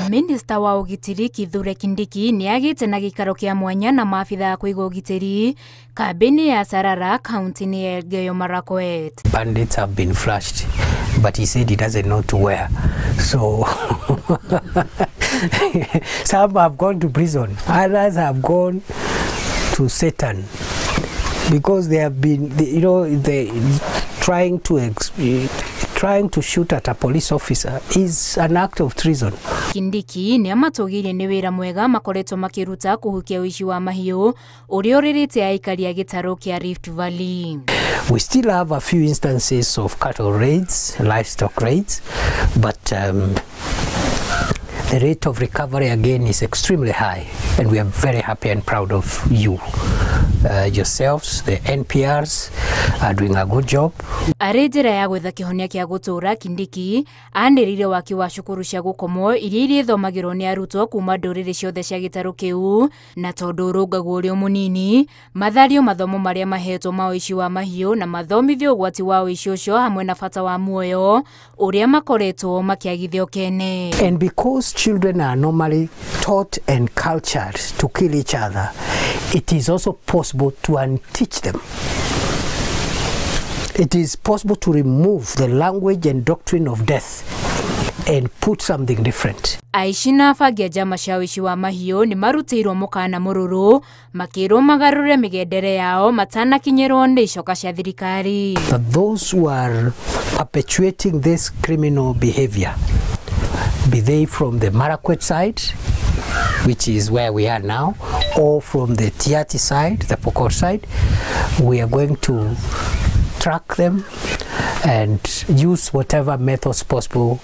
Minister wa ugitiri Kithure Kindiki ni agite na gikaro kia mwanya na maafitha kuiga ugitiri kabini ya Sarara county ni Elgeyo Marakwet. Bandits have been flushed, but he said he doesn't know to where. So some have gone to prison, others have gone to Satan, because they have been, they trying to shoot at a police officer is an act of treason. Kindiki ni amatogirie ni wira mwega makoretwo makiruta kuhukia uici wa mahiũ ũrĩa ũrĩrĩte aikari a gĩtarũ kia Rift Valley. We still have a few instances of cattle raids, livestock raids, but the rate of recovery again is extremely high, and we are very happy and proud of you. Yourselves, the NPRs, are doing a good job. Arĩ njĩra ya gwetha kĩhonia kĩa gũtũũra, Kindiki anĩrĩire waki wa cukuru cia gũkomwo iria ithomagĩrwo nĩ arutwo kuma ndũrĩrĩ ciothe cia gĩtarũ kĩu, na tondũ ũrũngagwo ũrĩ mũnini mathario mathomo marĩa mahetwo ma ũici wa mahiũ na mathomithio ũgwati wa ũici ũcio hamwe na bata wa muoyo ũrĩa makoretwo makĩagithio kene. And because children are normally taught and cultured to kill each other, it is also possible to unteach them. It is possible to remove the language and doctrine of death and put something different. Aici na bangia njama cia ũici wa mahiũ ni marutĩirwo mũkana mũrũrũ makĩrwo magarũre mĩgendere yao matanakinyĩrwo nĩ icoka cia thirikari. But those who are perpetuating this criminal behavior, be they from the Marakwet side, which is where we are now, or from the Tiati side, the Pokot side, we are going to track them and use whatever methods possible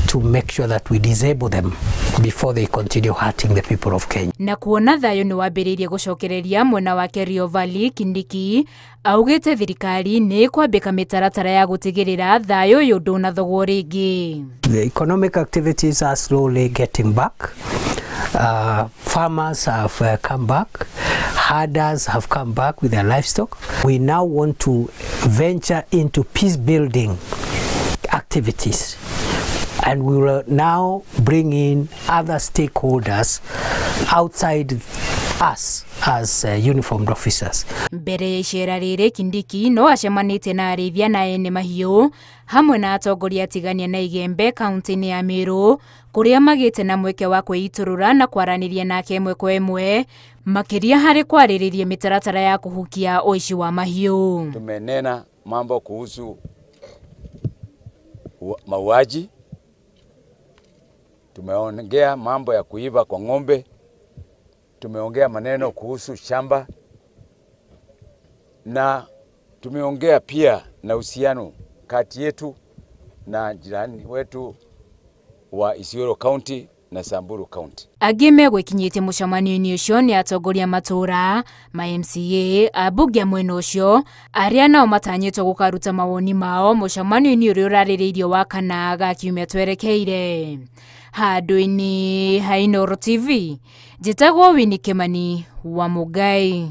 to make sure that we disable them before they continue hurting the people of Kenya. Na kuona thayo ni wambĩrĩirie gũcokereria mwena wa Kerio Valley, Kindiki augĩte thirikari nĩ kwambĩka mĩtaratara ya gũtigĩrĩra thayo ũyũ ndũnathogwo rĩngĩ. The economic activities are slowly getting back. Farmers have come back. Herders have come back with their livestock. We now want to venture into peace building activities, and we will now bring in other stakeholders outside us as uniformed officers. Mbere ya icera rĩrĩ, Kindiki no acemanĩte na arĩithia na ene mahiũ hamwe na atongoria atigania na igembe kaunti-inĩ ya Meru, kũrĩa magĩte na mweke wa kwĩitũrũra na kwaranĩria nake ĩmwe kwa ĩmwe makĩria harĩ kwarĩrĩria mĩtaratara ya kũhukia ũici wa mahiũ. Tumenena mambo kuhusu mauaji, tumeongea mambo ya kuiba kwa ng'ombe, tumeongea maneno kuhusu shamba, na tumeongea pia na uhusiano kati yetu na jirani wetu wa Isiolo County na Samburu County. Angĩ megwĩkinyĩte mũcemanio-inĩ ũcio nĩ atongoria matũũra, ma MCA, ambunge mwena ũcio, arĩa nao matanyĩtwo gũkaruta mawoni mao mũcemanio-inĩ ũrĩa ũrarĩrĩirio wa kana ga kiumia twerekeire. Handũ-inĩ ha Arutwo TV, njĩtagwo Winnie Kimani wa Mugai.